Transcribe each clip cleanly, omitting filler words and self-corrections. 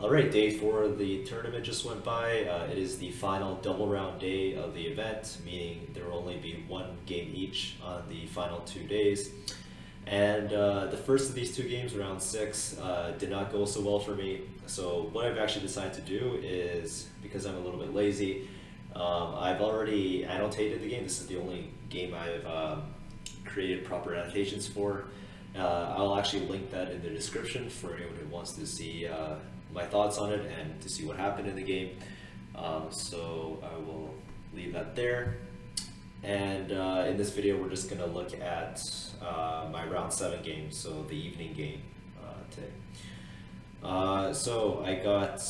Alright, day 4 of the tournament just went by. It is the final double round day of the event, meaning there will only be one game each on the final 2 days. And the first of these 2 games, round 6, did not go so well for me. So what I've actually decided to do is, because I'm a little bit lazy, I've already annotated the game. This is the only game I've created proper annotations for. I'll actually link that in the description for anyone who wants to see my thoughts on it and to see what happened in the game. So I will leave that there. And in this video, we're just going to look at my round 7 game, so the evening game today. So I got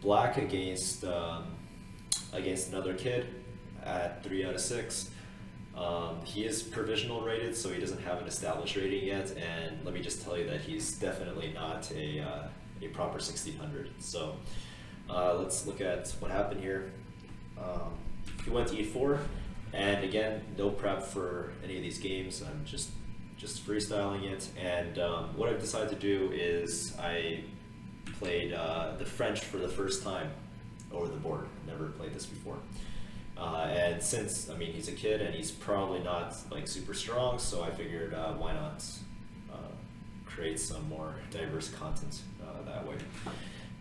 black against another kid at 3 out of 6. He is provisional rated, so he doesn't have an established rating yet, and let me just tell you that he's definitely not a proper 1600. So let's look at what happened here. He went to e4, and again, no prep for any of these games. I'm just freestyling it, and what I've decided to do is I played the French for the first time over the board. Never played this before. And since, I mean, he's a kid and he's probably not like super strong, so I figured why not create some more diverse content that way.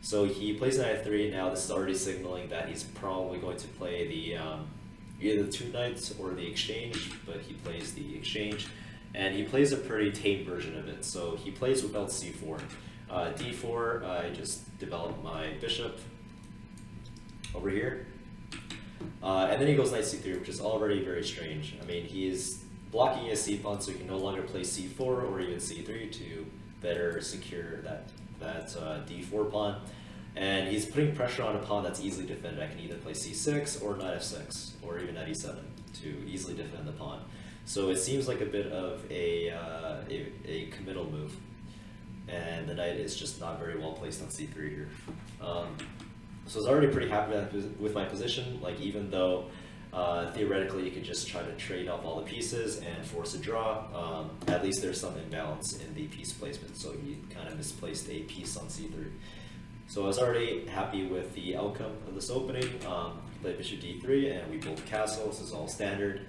So he plays knight f3. Now this is already signaling that he's probably going to play the either the 2 knights or the exchange, but he plays the exchange, and he plays a pretty tame version of it. So he plays without c4. d4, I just developed my bishop over here. And then he goes knight c3, which is already very strange. I mean, he is blocking his c-pawn, so he can no longer play c4 or even c3 to better secure that d4 pawn. And he's putting pressure on a pawn that's easily defended. I can either play c6 or knight f6 or even knight e7 to easily defend the pawn. So it seems like a bit of a committal move. And the knight is just not very well placed on c3 here. So I was already pretty happy with my position, like even though theoretically you could just try to trade off all the pieces and force a draw, at least there's some imbalance in the piece placement, so he kind of misplaced a piece on c3. So I was already happy with the outcome of this opening. He played bishop d3 and we built castle. This is all standard.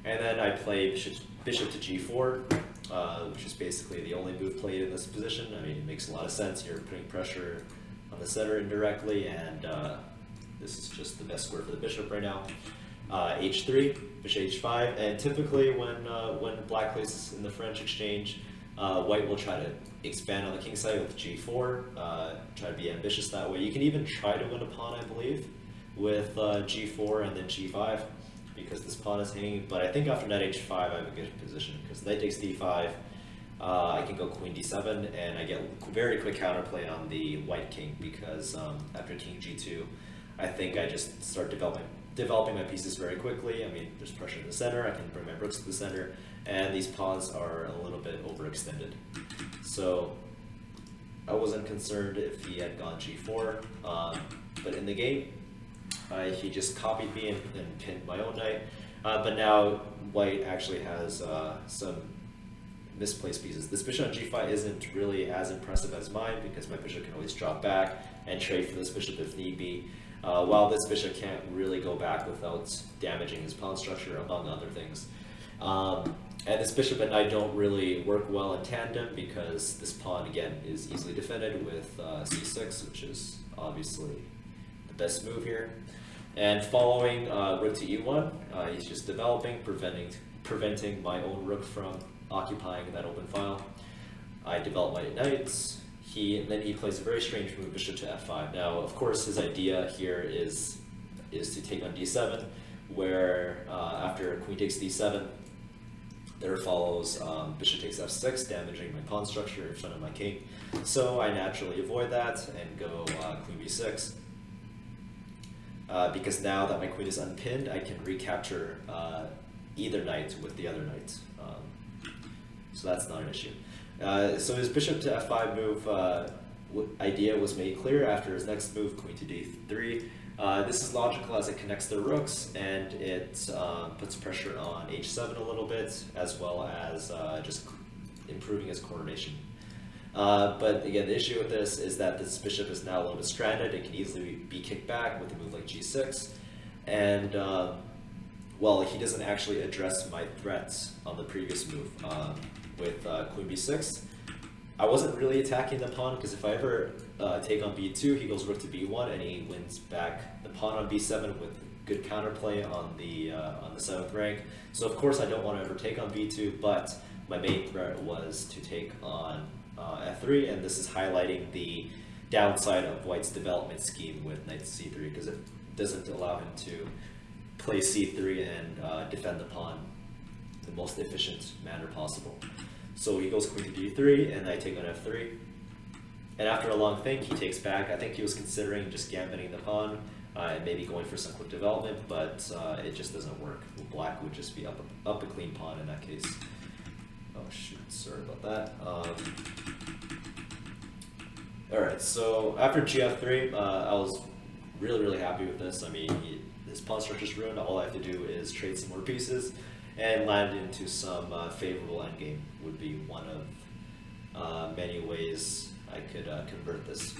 And then I play bishop to g4, which is basically the only move played in this position. I mean, it makes a lot of sense. You're putting pressure on the center indirectly, and this is just the best square for the bishop right now. h3, bishop h5, and typically when black plays in the French exchange, white will try to expand on the king side with g4, try to be ambitious that way. You can even try to win a pawn, I believe, with g4 and then g5, because this pawn is hanging, but I think after knight h5 I have a good position, because knight takes d5, I can go queen d7, and I get very quick counterplay on the white king, because after king g2, I think I just start developing my pieces very quickly. I mean, there's pressure in the center, I can bring my rooks to the center, and these pawns are a little bit overextended. So I wasn't concerned if he had gone g4, but in the game, he just copied me and pinned my own knight, but now white actually has some misplaced pieces. This bishop on g5 isn't really as impressive as mine, because my bishop can always drop back and trade for this bishop if need be, while this bishop can't really go back without damaging his pawn structure, among other things. And this bishop and knight don't really work well in tandem, because this pawn, again, is easily defended with c6, which is obviously the best move here. And following rook to e1, he's just developing, preventing my own rook from occupying that open file. I develop my knights. Then he plays a very strange move, bishop to f5. Now, of course, his idea here is to take on d7, where after queen takes d7, there follows bishop takes f6, damaging my pawn structure in front of my king. So I naturally avoid that and go queen b6. Because now that my queen is unpinned, I can recapture either knight with the other knight. So that's not an issue. So his bishop to f5 move idea was made clear after his next move, queen to d3. This is logical as it connects the rooks, and it puts pressure on h7 a little bit, as well as just improving his coordination. But again, the issue with this is that this bishop is now a little bit stranded. It can easily be kicked back with a move like g6. And, well, he doesn't actually address my threats on the previous move with queen b6. I wasn't really attacking the pawn because if I ever take on b2, he goes rook to b1 and he wins back the pawn on b7 with good counterplay on the 7th rank. So of course I don't want to ever take on b2, but my main threat was to take on f3, and this is highlighting the downside of White's development scheme with knight to c3 because it doesn't allow him to play c3 and defend the pawn in the most efficient manner possible. So he goes queen to d3 and I take on f3. And after a long think, he takes back. I think he was considering just gambiting the pawn and maybe going for some quick development, but it just doesn't work. Black would just be up a clean pawn in that case. Oh shoot, sorry about that. Alright, so after gf3, I was really happy with this. I mean, this pawn structure's ruined. All I have to do is trade some more pieces and land into some favorable endgame would be one of many ways I could convert this.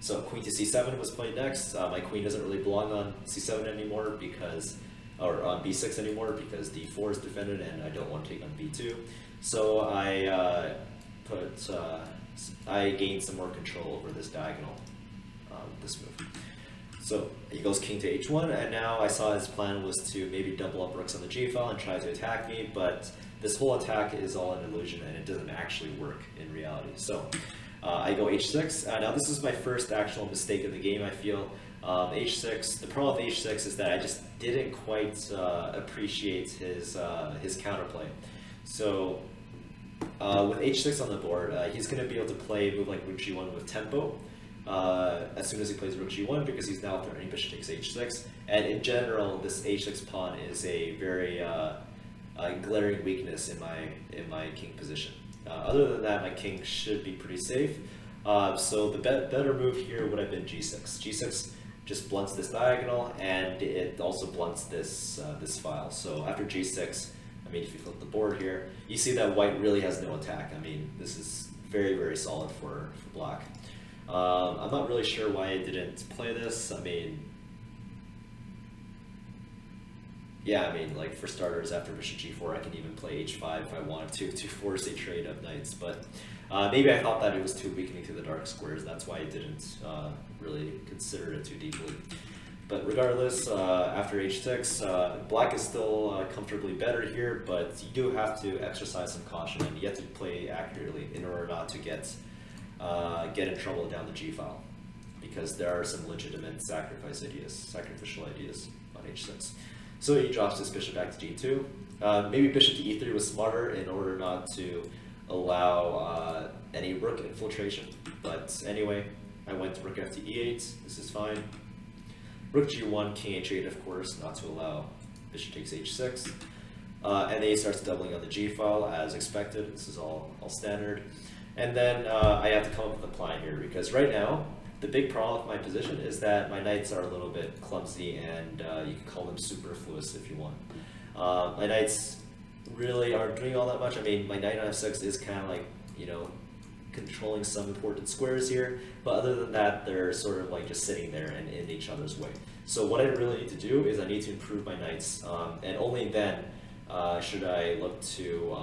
So queen to c7 was played next. My queen doesn't really belong on c7 anymore because, or on b6 anymore because d4 is defended and I don't want to take on b2. So I I gained some more control over this diagonal with this move. So he goes king to h1, and now I saw his plan was to maybe double up rooks on the g file and try to attack me, but this whole attack is all an illusion and it doesn't actually work in reality. So I go h6. Now this is my first actual mistake of the game, I feel. h6, the problem with h6 is that I just didn't quite appreciate his counterplay. So with h6 on the board, he's going to be able to play a move like rook g1 with tempo as soon as he plays rook g1 because he's now threatening bishop takes h6. And in general, this h6 pawn is a very glaring weakness in my king position. Other than that, my king should be pretty safe. So the better move here would have been g6. g6 just blunts this diagonal, and it also blunts this this file. So after g6, I mean, if you flip the board here, you see that white really has no attack. I mean, this is very solid for black. I'm not really sure why I didn't play this. I mean, yeah, I mean, like for starters, after bishop g4, I can even play h5 if I wanted to force a trade of knights. But maybe I thought that it was too weakening to the dark squares. That's why I didn't really consider it too deeply. But regardless, after h6, black is still comfortably better here, but you do have to exercise some caution and you have to play accurately in order not to get in trouble down the g file, because there are some legitimate sacrificial ideas on h6. So he drops his bishop back to g2. Maybe bishop to e3 was smarter in order not to allow any rook infiltration. But anyway, I went to rook f to e8. This is fine. Rook g1, king h8, of course, not to allow bishop takes h6. And then he starts doubling on the g file as expected. This is all standard. And then I have to come up with a plan here, because right now the big problem with my position is that my knights are a little bit clumsy, and you can call them superfluous if you want. My knights really aren't doing all that much. I mean, my knight on f6 is kind of like, you know, controlling some important squares here, but other than that, they're sort of like just sitting there and in each other's way. So what I really need to do is I need to improve my knights, and only then should I look to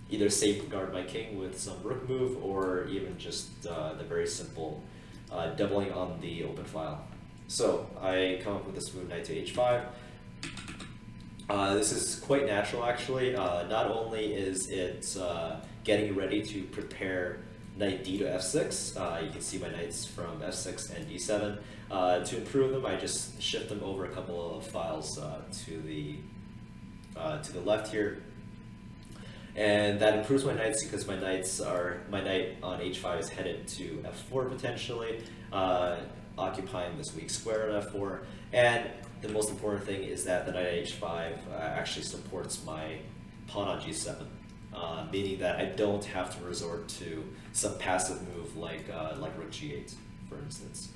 either safeguard my king with some rook move, or even just the very simple doubling on the open file. So I come up with this move, knight to h5. This is quite natural, actually. Not only is it getting ready to prepare knight d to f6, you can see my knights from f6 and d7. To improve them, I just shift them over a couple of files to the left here, and that improves my knights because my knight on h5 is headed to f4 potentially, occupying this weak square on f4. And the most important thing is that the knight at h5 actually supports my pawn on g7, meaning that I don't have to resort to some passive move like rook g8, for instance.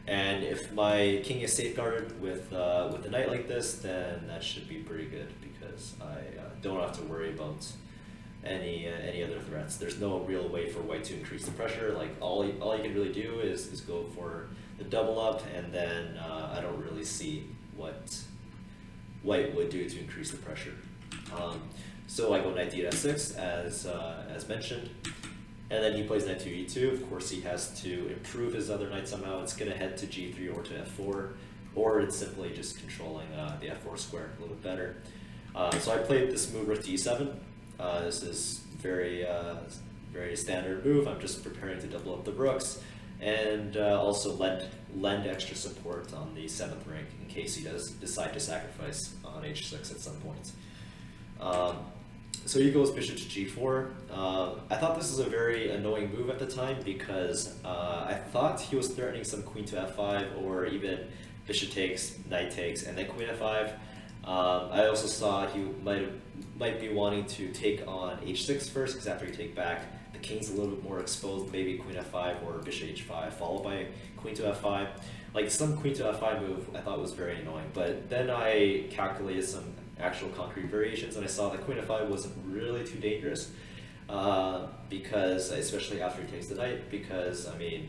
And if my king is safeguarded with a knight like this, then that should be pretty good, because I don't have to worry about any other threats. There's no real way for white to increase the pressure. Like all you can really do is go for the double up, and then I don't really see what white would do to increase the pressure. So I go knight to e6 as mentioned, and then he plays knight to e2. Of course, he has to improve his other knight somehow. It's going to head to g3 or to f4, or it's simply just controlling the f4 square a little bit better. So I played this move rook to e7. This is very standard move. I'm just preparing to double up the rooks, and also lend extra support on the 7th rank in case he does decide to sacrifice on h6 at some point. So he goes bishop to g4. I thought this was a very annoying move at the time because I thought he was threatening some queen to f5, or even bishop takes, knight takes, and then queen f5. I also saw he might be wanting to take on h6 first, because after you take back, the king's a little bit more exposed, maybe queen f5 or bishop h5, followed by queen to f5. Like some queen to f5 move I thought was very annoying, but then I calculated some actual concrete variations, and I saw that queen f5 wasn't really too dangerous, because, especially after he takes the knight, because, I mean,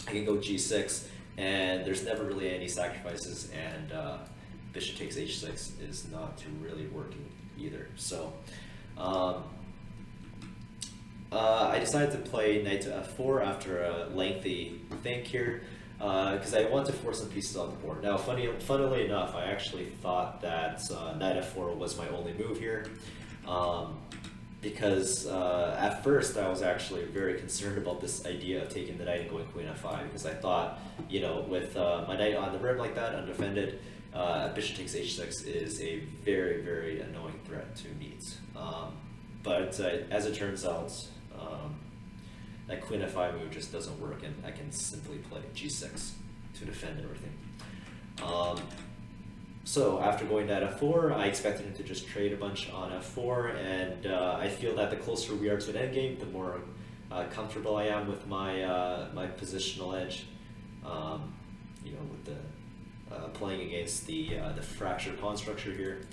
I can go g6, and there's never really any sacrifices, and bishop takes h6 is not really working either. So I decided to play knight to f4 after a lengthy think here, because I want to force some pieces on the board. Now, funnily enough, I actually thought that knight f4 was my only move here, because at first I was actually very concerned about this idea of taking the knight and going queen f5, because I thought, you know, with my knight on the rim like that, undefended, bishop takes h6 is a very annoying threat to meet. But as it turns out, that queen f5 move just doesn't work, and I can simply play g6 to defend everything. So after going to f4, I expected him to just trade a bunch on f4, and I feel that the closer we are to an endgame, the more comfortable I am with my my positional edge. You know, with the playing against the fractured pawn structure here.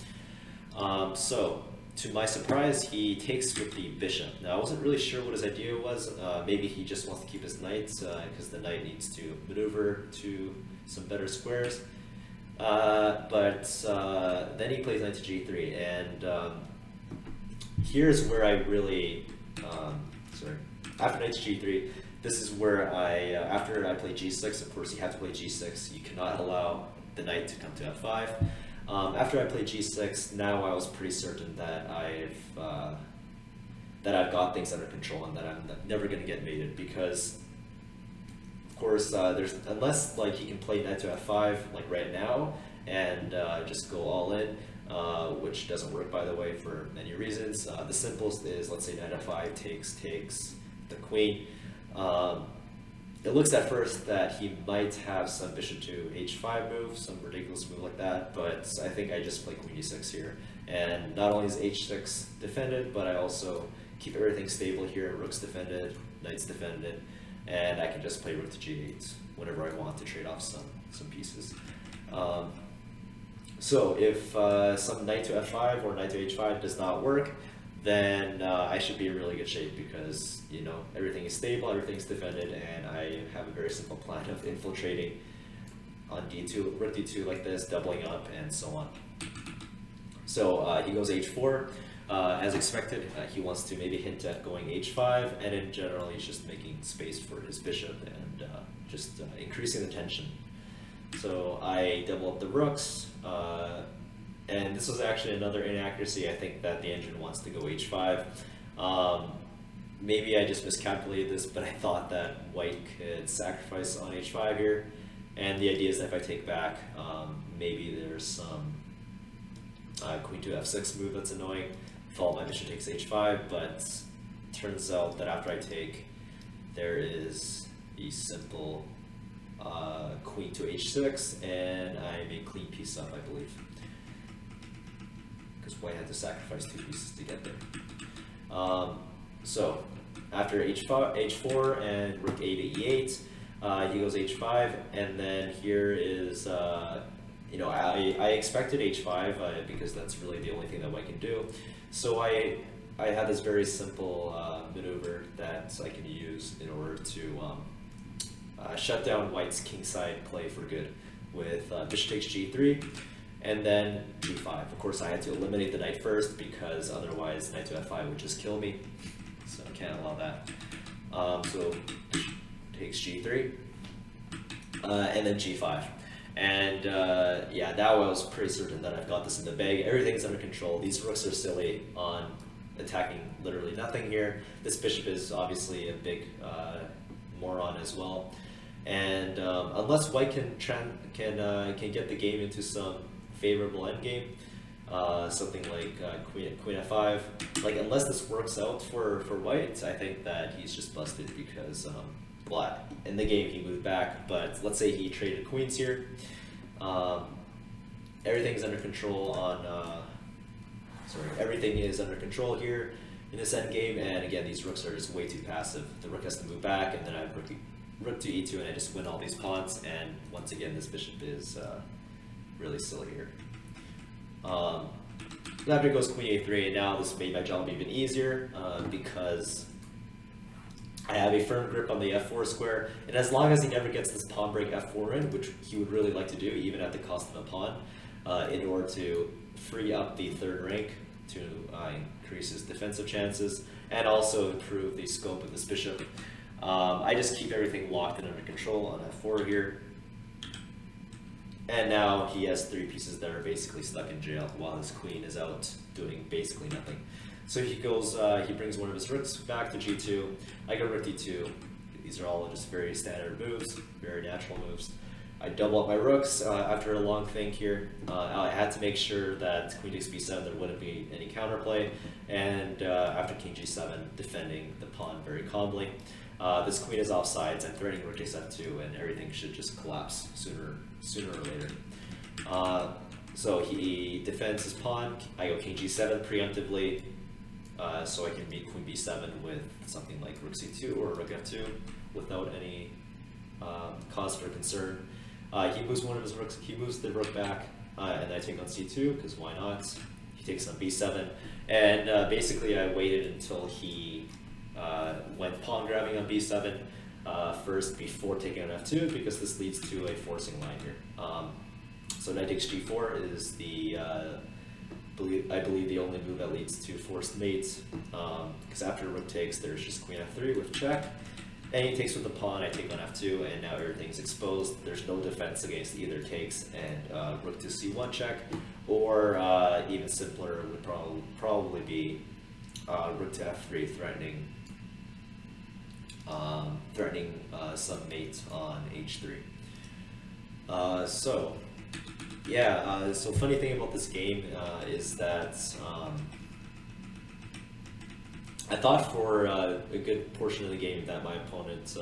So, to my surprise, he takes with the bishop. Now, I wasn't really sure what his idea was. Maybe he just wants to keep his knight, because the knight needs to maneuver to some better squares. But then he plays knight to g3, and here's where I really, after knight to g3, this is where after I play g6, of course you have to play g6, you cannot allow the knight to come to f5. After I played g6, now I was pretty certain that I've got things under control and that I'm never going to get mated, because of course unless like he can play knight to f5 like right now and just go all in, which doesn't work, by the way, for many reasons. The simplest is, let's say knight f5 takes the queen. It looks at first that he might have some bishop to h5 move, some ridiculous move like that, but I think I just play queen e6 here. And not only is h6 defended, but I also keep everything stable here. Rook's defended, knight's defended, and I can just play rook to g8 whenever I want to trade off some pieces. So if some knight to f5 or knight to h5 does not work, then I should be in really good shape, because, you know, everything is stable, everything's defended, and I have a very simple plan of infiltrating on d2, rook d2 like this, doubling up, and so on. So he goes h4. As expected, he wants to maybe hint at going h5, and in general he's just making space for his bishop and just increasing the tension. So I double up the rooks, and this was actually another inaccuracy. I think that the engine wants to go h5. Maybe I just miscalculated this, but I thought that white could sacrifice on h5 here, and the idea is that if I take back, maybe there's some queen to f6 move that's annoying, followed by bishop takes h5, but turns out that after I take, there is a simple queen to h6, and I make clean piece up, I believe, because white had to sacrifice 2 pieces to get there. So after h4 and rook a to e8, he goes h5, and then here is, you know, I expected h5 because that's really the only thing that white can do. So I I have this very simple maneuver that I can use in order to shut down White's kingside play for good with bishop takes g3 and then g5. Of course, I had to eliminate the knight first because otherwise knight to f5 would just kill me, so I can't allow that. So takes g3 and then g5. And yeah, now I was pretty certain that I've got this in the bag. Everything's under control. These rooks are silly on attacking literally nothing here. This bishop is obviously a big moron as well. And unless White can get the game into some favorable endgame, something like queen f5, like unless this works out for White, I think that he's just busted because well, in the game he moved back, but let's say he traded queens here. Everything's under control on everything is under control here in this endgame, and again these rooks are just way too passive. The rook has to move back, and then I have rook to e2, and I just win all these pawns, and once again this bishop is really silly here. After it goes queen a3, and now this made my job even easier because I have a firm grip on the f4 square, and as long as he never gets this pawn break f4 in, which he would really like to do even at the cost of a pawn, in order to free up the third rank to increase his defensive chances and also improve the scope of this bishop. I just keep everything locked and under control on f4 here. And now he has three pieces that are basically stuck in jail while his queen is out doing basically nothing. So he goes, he brings one of his rooks back to g2. I go rook d2. These are all just very standard moves, very natural moves. I double up my rooks after a long think here. I had to make sure that queen takes b7 there wouldn't be any counterplay, and after king g7, defending the pawn very calmly. This queen is offsides. I'm threatening rook takes f2, and everything should just collapse sooner or later. So he defends his pawn. I go king g7 preemptively, so I can beat queen b7 with something like rook c2 or rook f2 without any cause for concern. He moves one of his rooks. He moves the rook back, and I take on c2 because why not? He takes on b7, and basically I waited until he went pawn grabbing on b7 first before taking on f2, because this leads to a forcing line here. So knight takes g4 is the I believe the only move that leads to forced mates, because after rook takes there's just queen f3 with check, and he takes with the pawn. I take on f2, and now everything's exposed. There's no defense against either takes, and rook to c1 check, or even simpler would probably be rook to f3 threatening some mate on h3. So yeah, so funny thing about this game is that I thought for a good portion of the game that my opponent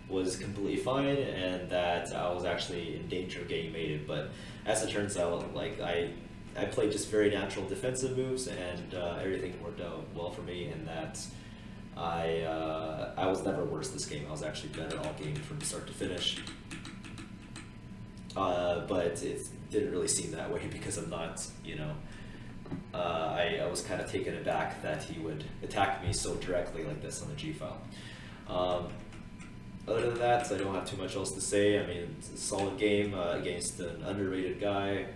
was completely fine and that I was actually in danger of getting mated, but as it turns out, like I played just very natural defensive moves, and everything worked out well for me, and that I was never worse this game. I was actually better all game from start to finish. But it didn't really seem that way because I'm not, you know, I was kind of taken aback that he would attack me so directly like this on the G file. Other than that, I don't have too much else to say. I mean, it's a solid game against an underrated guy.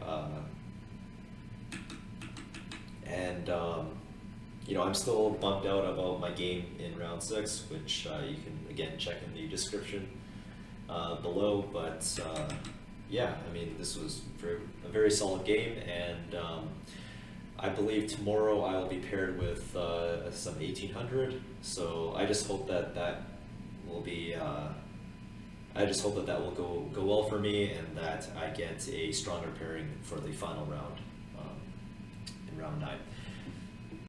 You know, I'm still bummed out about my game in round 6, which you can again check in the description below. But yeah, I mean, this was a very solid game, and I believe tomorrow I will be paired with some 1800. So I just hope that that will be. I just hope that that will go well for me, and that I get a stronger pairing for the final round in round 9.